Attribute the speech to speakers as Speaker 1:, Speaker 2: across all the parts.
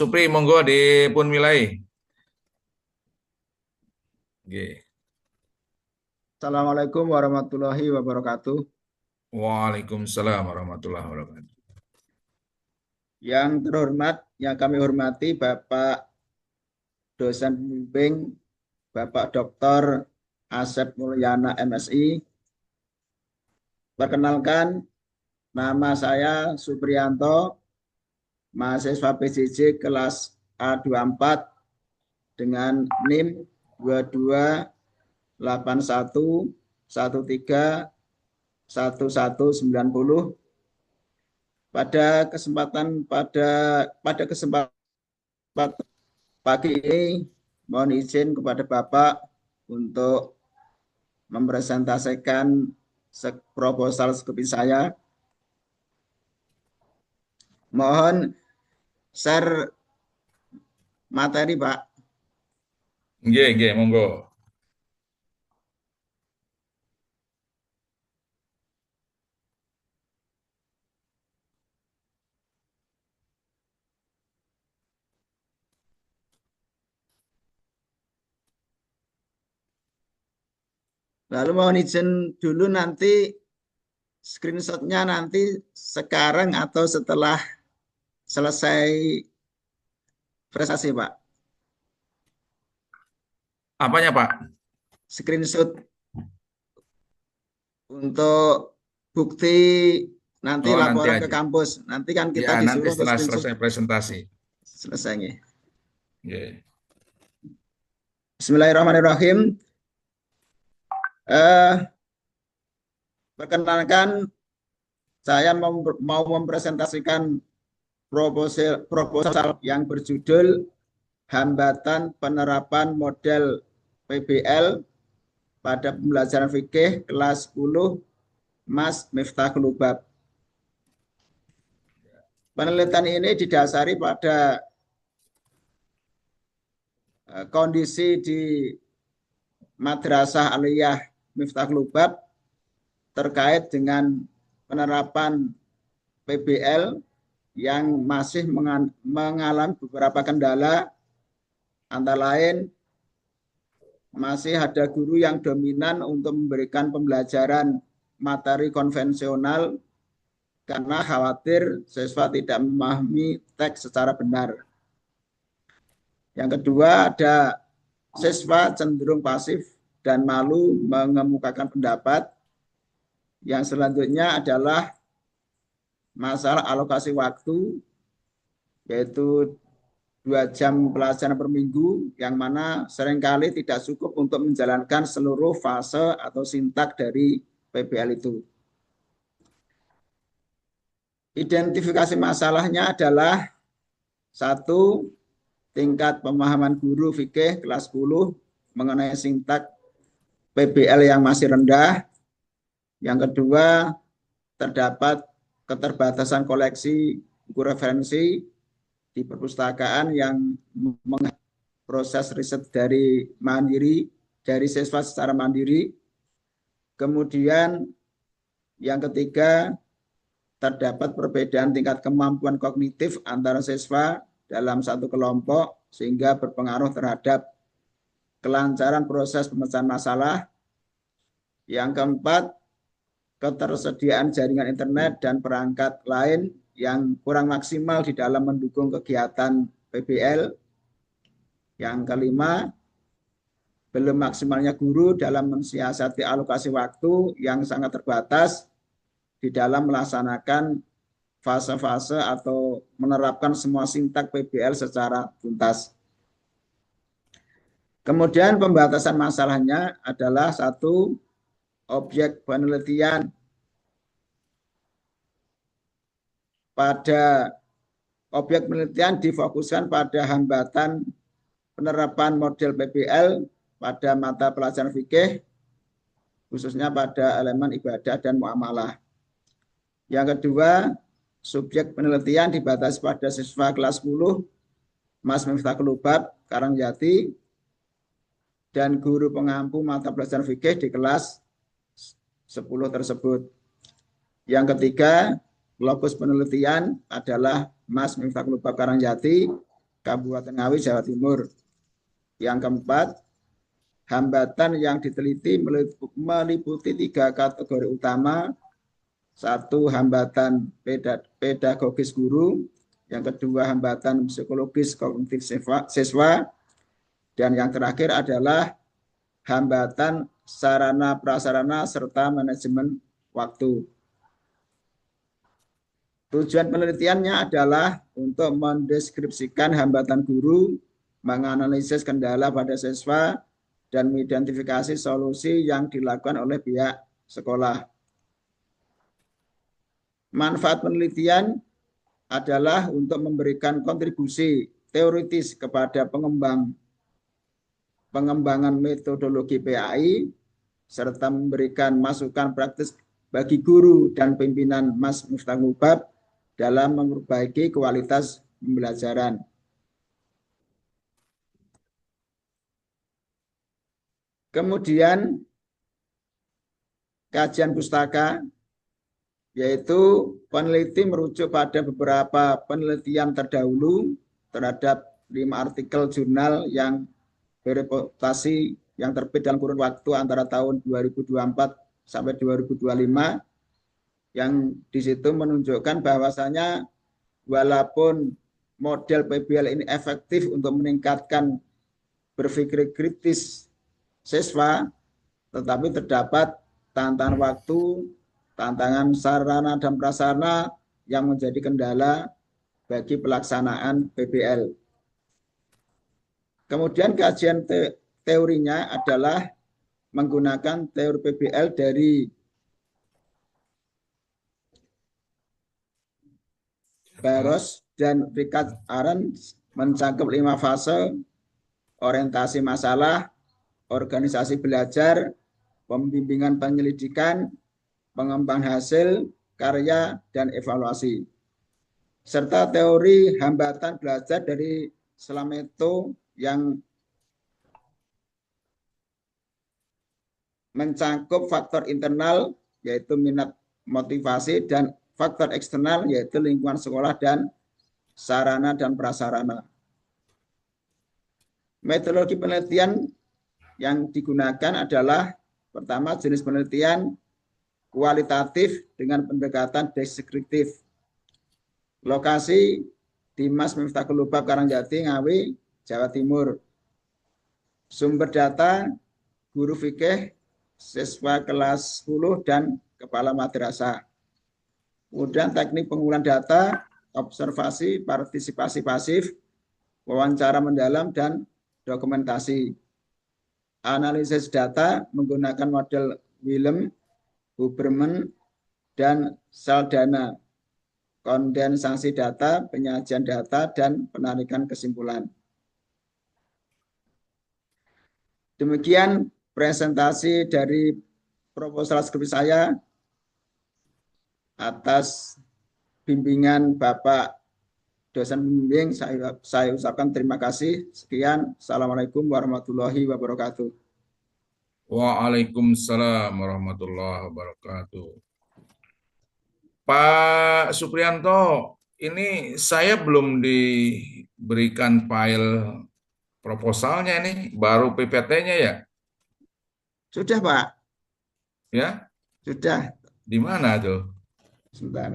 Speaker 1: Supri, monggo dipun milai. Nggih.
Speaker 2: Assalamualaikum warahmatullahi wabarakatuh.
Speaker 1: Waalaikumsalam warahmatullahi wabarakatuh.
Speaker 2: Yang terhormat, yang kami hormati Bapak dosen pembimbing, Bapak Dr. Asep Mulyana MSI. Perkenalkan, nama saya Supriyanto, mahasiswa PJJ kelas A24 dengan NIM 2281131190. Pada kesempatan pagi ini mohon izin kepada Bapak untuk mempresentasikan proposal skripsi saya. Mohon share materi, Pak.
Speaker 1: Nggih, monggo.
Speaker 2: Lalu mohon izin dulu nanti screenshotnya nanti sekarang atau setelah selesai prestasi, Pak.
Speaker 1: Apanya, Pak?
Speaker 2: Screenshot untuk bukti nanti
Speaker 1: Oh, nanti
Speaker 2: laporan ke
Speaker 1: aja.
Speaker 2: kampus. Nanti kan
Speaker 1: Ya,
Speaker 2: kita
Speaker 1: nanti
Speaker 2: disuruh untuk
Speaker 1: setelah
Speaker 2: screenshot
Speaker 1: selesai presentasi.
Speaker 2: selesainya.
Speaker 1: Nggih.
Speaker 2: Bismillahirrahmanirrahim. Perkenalkan, saya mau mempresentasikan proposal yang berjudul Hambatan Penerapan Model PBL pada Pembelajaran Fikih kelas 10 Mas Miftahul Hubab. Penelitian ini didasari pada kondisi di Madrasah Aliyah Miftahul Hubab terkait dengan penerapan PBL yang masih mengalami beberapa kendala, antara lain masih ada guru yang dominan untuk memberikan pembelajaran materi konvensional karena khawatir siswa tidak memahami teks secara benar. Yang kedua, ada siswa cenderung pasif dan malu mengemukakan pendapat. Yang selanjutnya adalah masalah alokasi waktu, yaitu 2 jam pelajaran per minggu, yang mana seringkali tidak cukup untuk menjalankan seluruh fase atau sintak dari PBL itu. Identifikasi masalahnya adalah satu, tingkat pemahaman guru fikih kelas 10 mengenai sintak PBL yang masih rendah. Yang kedua, terdapat keterbatasan koleksi buku referensi di perpustakaan yang proses riset dari siswa secara mandiri. Kemudian yang ketiga, terdapat perbedaan tingkat kemampuan kognitif antara siswa dalam satu kelompok sehingga berpengaruh terhadap kelancaran proses pemecahan masalah. Yang keempat, ketersediaan jaringan internet dan perangkat lain yang kurang maksimal di dalam mendukung kegiatan PBL. Yang kelima, belum maksimalnya guru dalam mensiasati alokasi waktu yang sangat terbatas di dalam melaksanakan fase-fase atau menerapkan semua sintak PBL secara tuntas. Kemudian pembatasan masalahnya adalah satu, objek penelitian difokuskan pada hambatan penerapan model PBL pada mata pelajaran fikih, khususnya pada elemen ibadah dan muamalah. Yang kedua, subjek penelitian dibatasi pada siswa kelas 10 Mas Miftahul Hubab Karangjati dan guru pengampu mata pelajaran fikih di kelas 10 tersebut. Yang ketiga, lokus penelitian adalah Mas Miftahul Hubab Karangjati Kabupaten Ngawi, Jawa Timur. Yang keempat, hambatan yang diteliti meliputi 3 kategori utama. Satu, hambatan pedagogis guru. Yang kedua, hambatan psikologis kognitif siswa. Dan yang terakhir adalah hambatan sarana prasarana serta manajemen waktu. Tujuan penelitiannya adalah untuk mendeskripsikan hambatan guru, menganalisis kendala pada siswa, dan mengidentifikasi solusi yang dilakukan oleh pihak sekolah. Manfaat penelitian adalah untuk memberikan kontribusi teoritis kepada pengembangan metodologi PAI, serta memberikan masukan praktis bagi guru dan pimpinan Mas Mustangubab dalam memperbaiki kualitas pembelajaran. Kemudian kajian pustaka, yaitu peneliti merujuk pada beberapa penelitian terdahulu terhadap 5 artikel jurnal yang bereputasi yang terbit dalam kurun waktu antara tahun 2024 sampai 2025, yang di situ menunjukkan bahwasanya walaupun model PBL ini efektif untuk meningkatkan berpikir kritis siswa, tetapi terdapat tantangan waktu, tantangan sarana dan prasarana yang menjadi kendala bagi pelaksanaan PBL. Kemudian kajian teorinya adalah menggunakan teori PBL dari Barros dan Richard Arens, mencakup 5 fase: orientasi masalah, organisasi belajar, pembimbingan penyelidikan, pengembangan hasil, karya, dan evaluasi. Serta teori hambatan belajar dari Slameto yang mencakup faktor internal, yaitu minat motivasi, dan faktor eksternal, yaitu lingkungan sekolah dan sarana dan prasarana. Metodologi penelitian yang digunakan adalah pertama, jenis penelitian kualitatif dengan pendekatan deskriptif. Lokasi di Mas Miftahul Lubab Karangjati, Ngawi, Jawa Timur. Sumber data guru fikih, siswa kelas 10 dan kepala madrasah. Kemudian teknik pengumpulan data, observasi, partisipasi pasif, wawancara mendalam, dan dokumentasi. Analisis data menggunakan model Willem, Huberman, dan Saldana. Kondensasi data, penyajian data, dan penarikan kesimpulan. Demikian presentasi dari proposal skripsi saya. Atas bimbingan Bapak dosen pembimbing, saya ucapkan terima kasih. Sekian. Assalamualaikum warahmatullahi wabarakatuh.
Speaker 1: Waalaikumsalam warahmatullahi wabarakatuh. Pak Suprianto, ini saya belum diberikan file proposalnya ini, baru PPT-nya ya?
Speaker 2: Sudah, Pak.
Speaker 1: Ya,
Speaker 2: Sudah.
Speaker 1: di mana tuh?
Speaker 2: Sebentar.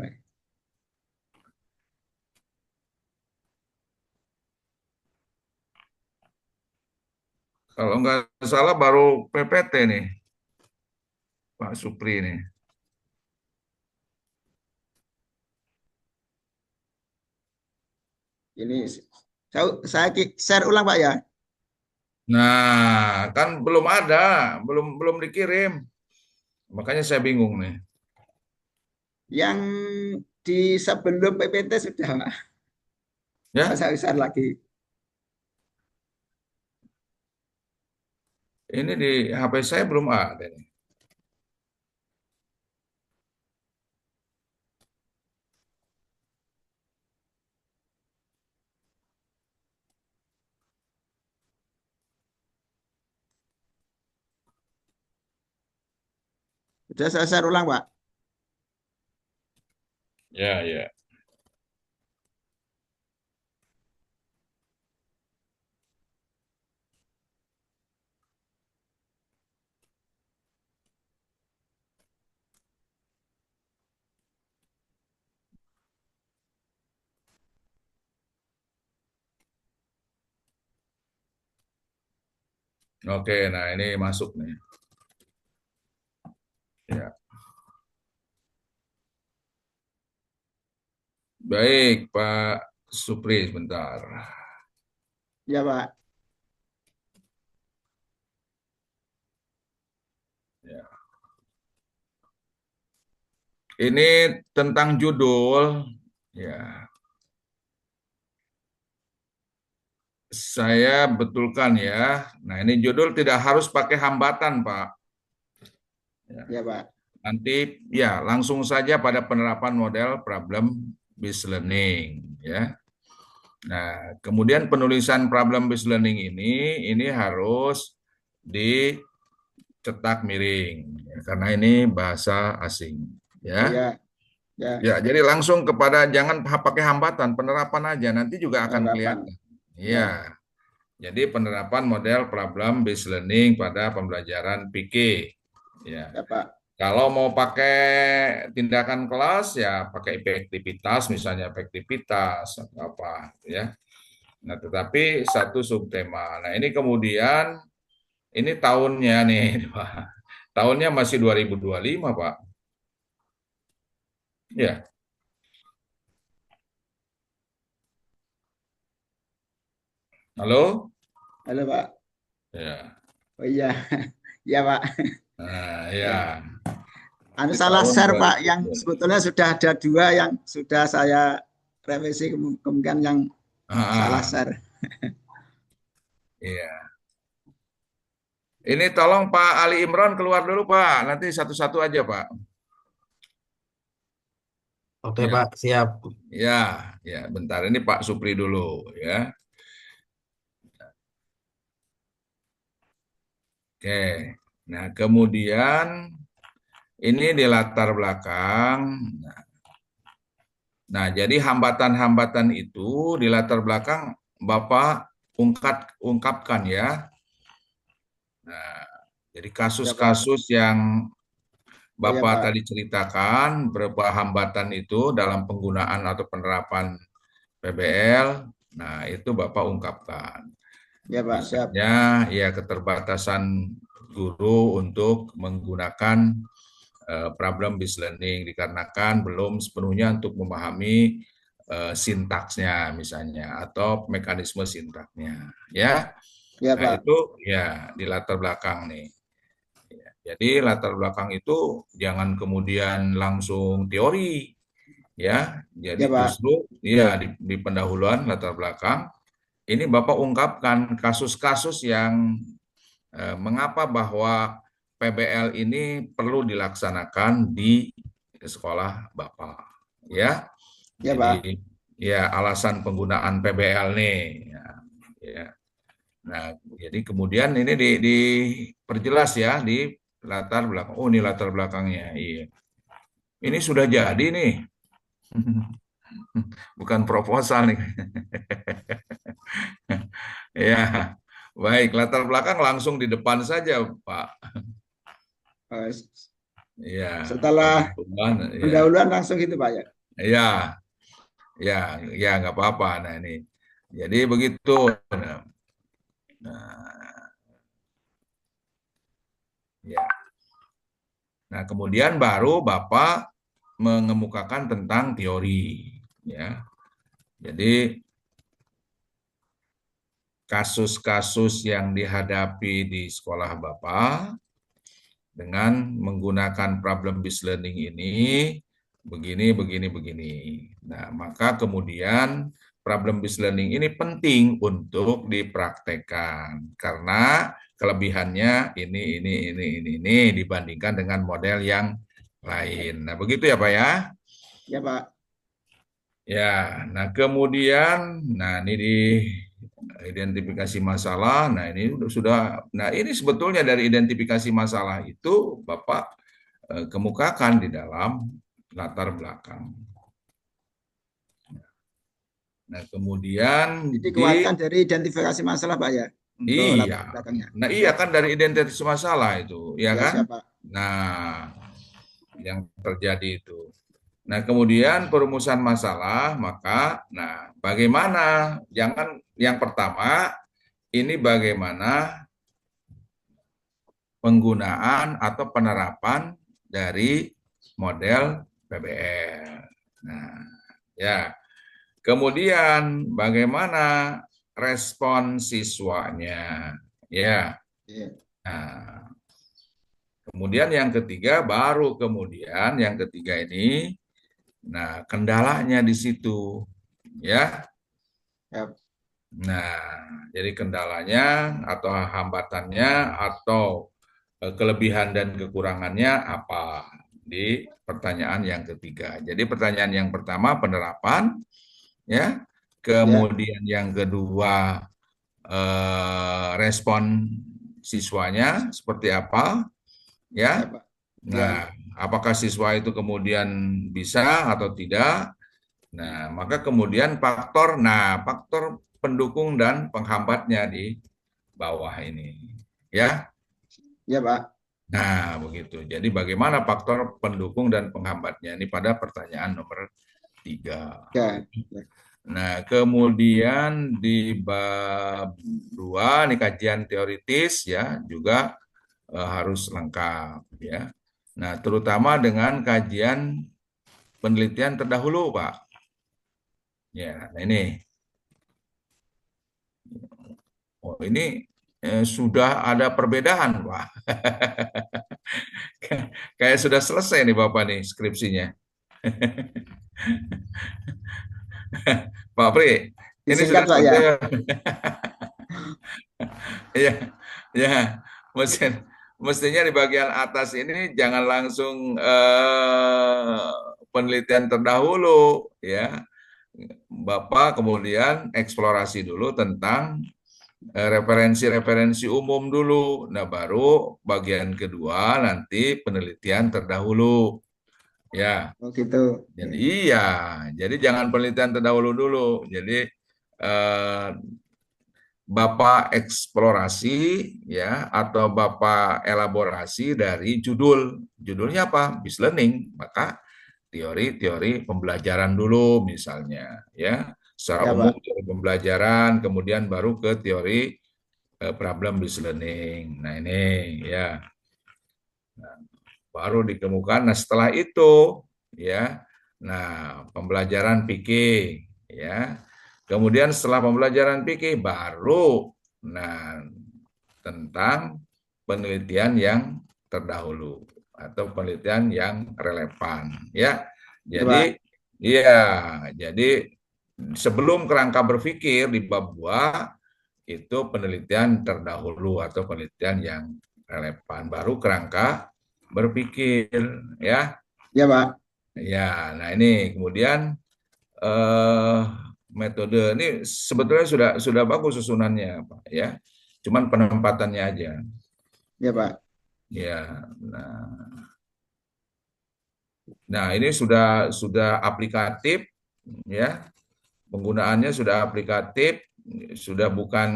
Speaker 1: Kalau nggak salah baru PPT nih, Pak Supri nih.
Speaker 2: Ini saya share ulang, Pak, ya.
Speaker 1: Nah, kan belum ada, belum belum dikirim. Makanya saya bingung nih.
Speaker 2: Yang di sebelum PPT sudah, Pak.
Speaker 1: Ya,
Speaker 2: Saya share lagi.
Speaker 1: ini di HP saya belum ada nih.
Speaker 2: Sudah saya share ulang, Pak.
Speaker 1: Ya, ya. Oke, nah ini masuk nih. Ya. Baik, Pak Supri, sebentar.
Speaker 2: Ya, Pak.
Speaker 1: Ya. Ini tentang judul, ya. Saya betulkan ya. Nah, ini judul tidak harus pakai hambatan, Pak. Ya.
Speaker 2: Ya, Pak.
Speaker 1: Nanti ya langsung saja pada penerapan model problem based learning, ya. Nah, kemudian penulisan problem based learning ini harus dicetak miring, ya, karena ini bahasa asing, ya.
Speaker 2: Ya, ya.
Speaker 1: Ya, jadi langsung kepada jangan pakai hambatan, penerapan aja nanti juga akan
Speaker 2: Harapan.
Speaker 1: kelihatan.
Speaker 2: Ya,
Speaker 1: Iya. Jadi penerapan model problem based learning pada pembelajaran PK. Ya.
Speaker 2: ya, Pak.
Speaker 1: Kalau mau pakai tindakan kelas ya pakai efektivitas, misalnya efektivitas atau apa, ya. Nah, tetapi satu subtema. Nah, ini kemudian ini tahunnya nih, Pak. Tahunnya masih 2025, Pak. Ya. Halo?
Speaker 2: Halo, Pak.
Speaker 1: Ya.
Speaker 2: Oh iya, ya, Pak.
Speaker 1: Nah,
Speaker 2: Ya.
Speaker 1: ya.
Speaker 2: Anu
Speaker 1: Di
Speaker 2: salah
Speaker 1: tahun
Speaker 2: share, Pak, yang
Speaker 1: 2020.
Speaker 2: sebetulnya sudah ada dua yang sudah saya revisi, kemungkinan yang salah
Speaker 1: Ah,
Speaker 2: share.
Speaker 1: iya. Ini tolong Pak Ali Imron keluar dulu, Pak. Nanti satu-satu aja, Pak.
Speaker 3: Oke
Speaker 1: Ya,
Speaker 3: Pak, siap.
Speaker 1: ya, ya. Bentar, ini Pak Supri dulu, ya. Oke. Nah, kemudian ini di latar belakang. Nah, jadi hambatan-hambatan itu di latar belakang Bapak ungkapkan ya. Nah, jadi
Speaker 2: Ya, Pak.
Speaker 1: kasus-kasus yang
Speaker 2: Oh ya,
Speaker 1: Bapak
Speaker 2: Pak.
Speaker 1: tadi ceritakan berupa hambatan itu dalam penggunaan atau penerapan PBL, nah itu Bapak ungkapkan.
Speaker 2: Ya, Pak. Siap.
Speaker 1: Misalnya ya keterbatasan guru untuk menggunakan problem based learning dikarenakan belum sepenuhnya untuk memahami sintaksnya misalnya atau mekanisme sintaksnya, ya.
Speaker 2: Ya,
Speaker 1: Nah,
Speaker 2: Pak.
Speaker 1: itu ya di latar belakang nih. Ya, jadi latar belakang itu jangan kemudian langsung teori, ya.
Speaker 2: Ya,
Speaker 1: Jadi
Speaker 2: Pak.
Speaker 1: justru ya di pendahuluan latar belakang ini Bapak ungkapkan kasus-kasus yang mengapa bahwa PBL ini perlu dilaksanakan di sekolah Bapak, ya.
Speaker 2: Ya, Pak.
Speaker 1: Jadi ya alasan penggunaan PBL nih, ya. Ya. Nah, jadi kemudian ini diperjelas ya di latar belakang. Oh, ini latar belakangnya. Iya. Ini sudah jadi nih. Bukan proposal nih. Ya. Baik, latar belakang langsung di depan saja, Pak.
Speaker 2: Eh,
Speaker 1: Ya,
Speaker 2: Setelah
Speaker 1: pendahuluan ya.
Speaker 2: pendahuluan langsung itu, Pak, ya.
Speaker 1: Ya, ya, ya nggak apa-apa. Nah, ini. Jadi begitu. Nah, ya. Nah, kemudian baru Bapak mengemukakan tentang teori, ya. Jadi kasus-kasus yang dihadapi di sekolah Bapak dengan menggunakan problem based learning ini begini, begini, begini. Nah, maka kemudian problem based learning ini penting untuk dipraktekkan karena kelebihannya ini dibandingkan dengan model yang lain. Nah, begitu ya Pak ya.
Speaker 2: Ya, Pak.
Speaker 1: Ya, nah kemudian, nah ini di identifikasi masalah. Nah ini sudah, nah ini sebetulnya dari identifikasi masalah itu Bapak kemukakan di dalam latar belakang. Nah kemudian
Speaker 2: Jadi dikuatkan dari identifikasi masalah, Pak, ya, untuk
Speaker 1: iya,
Speaker 2: latar belakangnya.
Speaker 1: nah iya
Speaker 2: Siap.
Speaker 1: kan dari identitas masalah itu, ya
Speaker 2: Ya,
Speaker 1: kan?
Speaker 2: siap, Pak.
Speaker 1: Nah yang terjadi itu. Nah, kemudian perumusan masalah, maka, nah, bagaimana? Jangan yang pertama, ini bagaimana penggunaan atau penerapan dari model PBL. Nah, ya. Kemudian bagaimana respon siswanya? Ya.
Speaker 2: Iya.
Speaker 1: Nah, kemudian yang ketiga baru kemudian yang ketiga ini, nah kendalanya di situ, ya.
Speaker 2: Ya.
Speaker 1: Nah, jadi kendalanya atau hambatannya atau kelebihan dan kekurangannya apa di pertanyaan yang ketiga. Jadi pertanyaan yang pertama penerapan, ya.
Speaker 2: Ya.
Speaker 1: Kemudian yang kedua respon siswanya seperti apa,
Speaker 2: Ya,
Speaker 1: ya.
Speaker 2: Pak. Ya.
Speaker 1: Nah, apakah siswa itu kemudian bisa atau tidak? Nah, maka kemudian faktor pendukung dan penghambatnya di bawah ini, ya.
Speaker 2: Ya, Pak.
Speaker 1: Nah, begitu. Jadi bagaimana faktor pendukung dan penghambatnya ini pada pertanyaan nomor 3.
Speaker 2: Ya. Ya.
Speaker 1: Nah, kemudian di bab 2 ini kajian teoritis ya juga harus lengkap ya. Nah, terutama dengan kajian penelitian terdahulu, Pak. Ya, nah ini. Oh, ini sudah ada perbedaan, Pak. Kayak sudah selesai nih Bapak nih skripsinya. Pak Pri, ini
Speaker 2: Disingkat,
Speaker 1: sudah
Speaker 2: Pak, ya.
Speaker 1: selesai. Ya, ya, mestinya di bagian atas ini jangan langsung penelitian terdahulu, ya. Bapak kemudian eksplorasi dulu tentang referensi-referensi umum dulu. Nah, baru bagian kedua nanti penelitian terdahulu. Ya,
Speaker 2: Oh, gitu.
Speaker 1: jadi
Speaker 2: Ya.
Speaker 1: iya, jadi jangan penelitian terdahulu dulu. Jadi eh, Bapak eksplorasi ya atau Bapak elaborasi dari judul. Judulnya apa? Business learning. Maka teori-teori pembelajaran dulu misalnya ya. Secara
Speaker 2: Ya,
Speaker 1: umum
Speaker 2: Pak.
Speaker 1: teori pembelajaran, kemudian baru ke teori problem business learning. Nah, ini ya. Nah, baru dikemukakan. Nah, setelah itu ya. Nah, pembelajaran fikih ya. Kemudian setelah pembelajaran fikih baru nah tentang penelitian yang terdahulu atau penelitian yang relevan ya.
Speaker 2: Ya, Pak.
Speaker 1: Jadi iya, jadi sebelum kerangka berpikir di bab 2 itu penelitian terdahulu atau penelitian yang relevan baru kerangka berpikir ya.
Speaker 2: Ya, Pak.
Speaker 1: Ya, nah ini kemudian eh, metode ini sebetulnya sudah bagus susunannya, Pak ya. Cuman penempatannya aja.
Speaker 2: Ya, Pak.
Speaker 1: Ya, nah ini sudah aplikatif ya. Penggunaannya sudah aplikatif, sudah bukan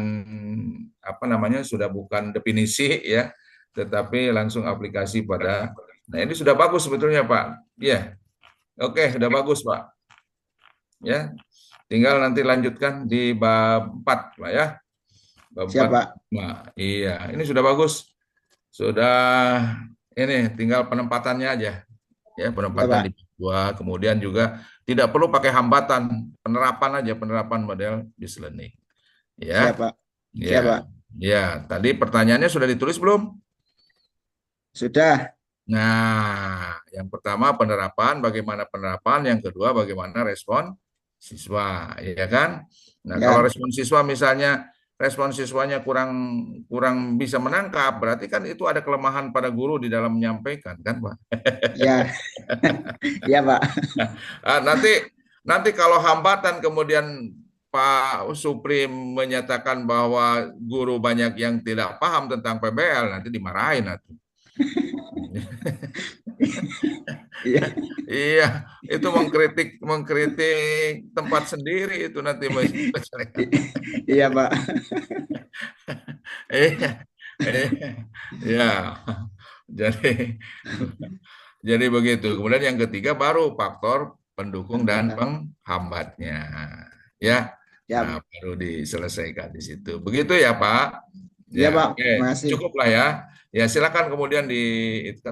Speaker 1: apa namanya, sudah bukan definisi ya, tetapi langsung aplikasi pada. Nah, ini sudah bagus sebetulnya, Pak. Ya. Oke, sudah bagus, Pak. Ya. Tinggal nanti lanjutkan di bab 4, Pak ya. Bab
Speaker 2: Siap,
Speaker 1: 4.
Speaker 2: Pak.
Speaker 1: Nah, iya, ini sudah bagus. Sudah ini tinggal penempatannya aja. Ya,
Speaker 2: Ya,
Speaker 1: penempatan di
Speaker 2: Pak.
Speaker 1: dua. Kemudian juga tidak perlu pakai hambatan, penerapan aja, penerapan model business learning.
Speaker 2: Siap,
Speaker 1: Ya.
Speaker 2: Pak. Siap, Pak.
Speaker 1: Ya. Ya, tadi pertanyaannya sudah ditulis belum?
Speaker 2: Sudah.
Speaker 1: Nah, yang pertama penerapan, bagaimana penerapan, yang kedua bagaimana respon siswa, ya kan? Nah, kalau
Speaker 2: Ya.
Speaker 1: respon siswa misalnya respon siswanya kurang kurang bisa menangkap, berarti kan itu ada kelemahan pada guru di dalam menyampaikan, kan, Pak?
Speaker 2: Ya. Ya, Pak.
Speaker 1: Nanti nanti kalau hambatan kemudian Pak Supri menyatakan bahwa guru banyak yang tidak paham tentang PBL, nanti dimarahin nanti.
Speaker 2: Iya.
Speaker 1: Iya, itu mengkritik mengkritik tempat sendiri itu nanti Mas.
Speaker 2: Iya, Pak.
Speaker 1: Iya, iya, ya. Jadi jadi begitu. Kemudian yang ketiga baru faktor pendukung dan
Speaker 2: Hambatan.
Speaker 1: penghambatnya. Ya.
Speaker 2: Siap.
Speaker 1: Nah, baru diselesaikan di situ. Begitu ya, Pak.
Speaker 2: Iya,
Speaker 1: Ya,
Speaker 2: Pak.
Speaker 1: oke,
Speaker 2: Terima kasih.
Speaker 1: cukup lah ya. Ya, silakan kemudian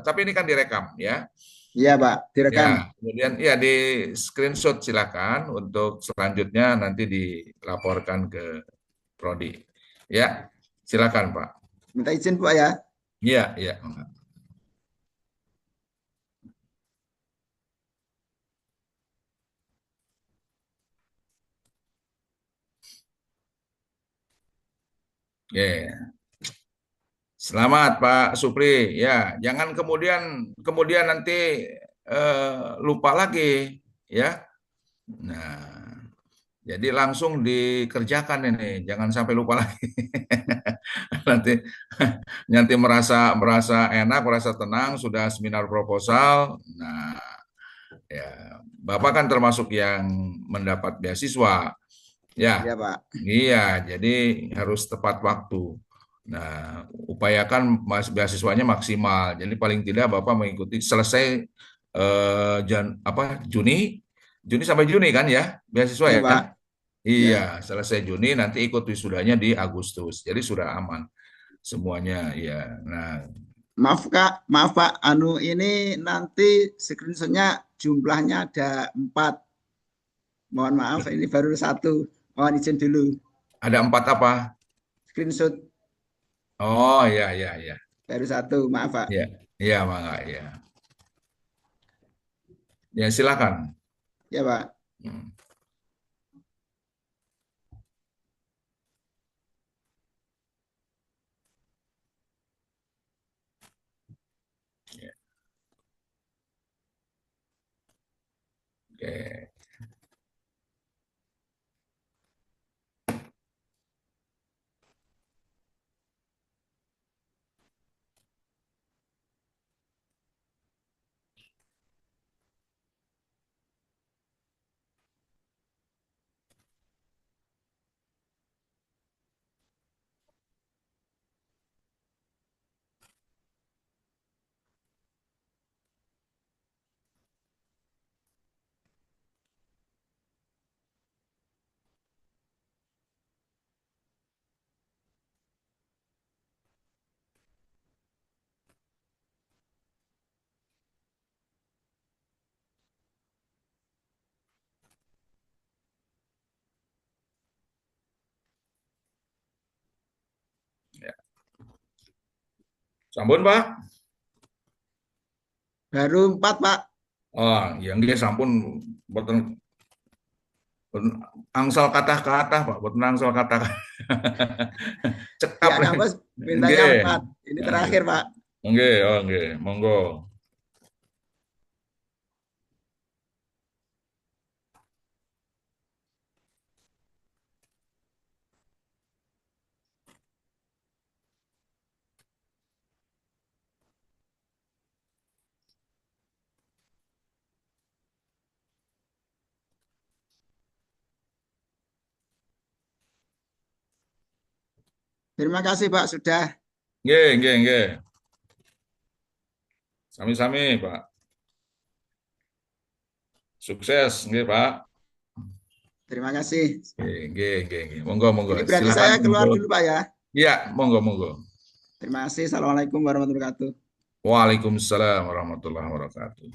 Speaker 1: tapi ini kan direkam ya.
Speaker 2: Iya, Pak.
Speaker 1: Ya,
Speaker 2: Direkam.
Speaker 1: kemudian ya di screenshot silakan untuk selanjutnya nanti dilaporkan ke Prodi. Ya, silakan Pak.
Speaker 2: Minta izin, Pak ya.
Speaker 1: Iya, iya. Ya, selamat Pak Supri. Ya, jangan kemudian kemudian nanti lupa lagi ya. Nah, jadi langsung dikerjakan ini, jangan sampai lupa lagi. Nanti nanti merasa merasa enak, merasa tenang sudah seminar proposal. Nah, ya Bapak kan termasuk yang mendapat beasiswa.
Speaker 2: Iya,
Speaker 1: Ya,
Speaker 2: Pak.
Speaker 1: iya, jadi harus tepat waktu. Nah, upayakan beasiswanya maksimal. Jadi paling tidak Bapak mengikuti selesai Juni, Juni sampai Juni kan ya, beasiswa
Speaker 2: Iya,
Speaker 1: ya.
Speaker 2: Pak.
Speaker 1: Iya,
Speaker 2: Ya.
Speaker 1: selesai Juni nanti ikut wisudanya di Agustus. Jadi sudah aman semuanya. Ya, nah,
Speaker 2: Maaf, Kak. Maaf, Pak. Anu ini nanti screenshotnya jumlahnya ada 4. Mohon maaf, ini baru 1. Mohon izin dulu.
Speaker 1: ada 4 apa?
Speaker 2: Screenshot
Speaker 1: Oh, ya, ya, ya,
Speaker 2: baru 1. Maaf, Pak.
Speaker 1: ya, ya, Mangga, ya, ya silakan.
Speaker 2: Ya, Pak.
Speaker 1: Hmm, ya, oke. Ya. Sampun, Pak?
Speaker 2: Baru 4, Pak.
Speaker 1: Oh, yang dia sampun boten boten angsal kata-kata, Pak, boten angsal kata.
Speaker 2: Di
Speaker 1: Cekap nih.
Speaker 2: Anambas mintanya
Speaker 1: Nggih.
Speaker 2: 4. Ini
Speaker 1: Nggih.
Speaker 2: terakhir, Pak.
Speaker 1: Nggih, oh nggih, monggo.
Speaker 2: Terima kasih, Pak. Sudah.
Speaker 1: Nggih, nggih, nggih. Sami-sami, Pak. Sukses, nggih, Pak.
Speaker 2: Terima kasih.
Speaker 1: Nggih, nggih, nggih, nggih. Monggo, monggo.
Speaker 2: Ini berarti
Speaker 1: Silakan
Speaker 2: saya keluar
Speaker 1: untuk
Speaker 2: dulu, Pak ya.
Speaker 1: iya, monggo, monggo.
Speaker 2: Terima kasih. Assalamualaikum warahmatullahi wabarakatuh.
Speaker 1: Waalaikumsalam warahmatullahi wabarakatuh.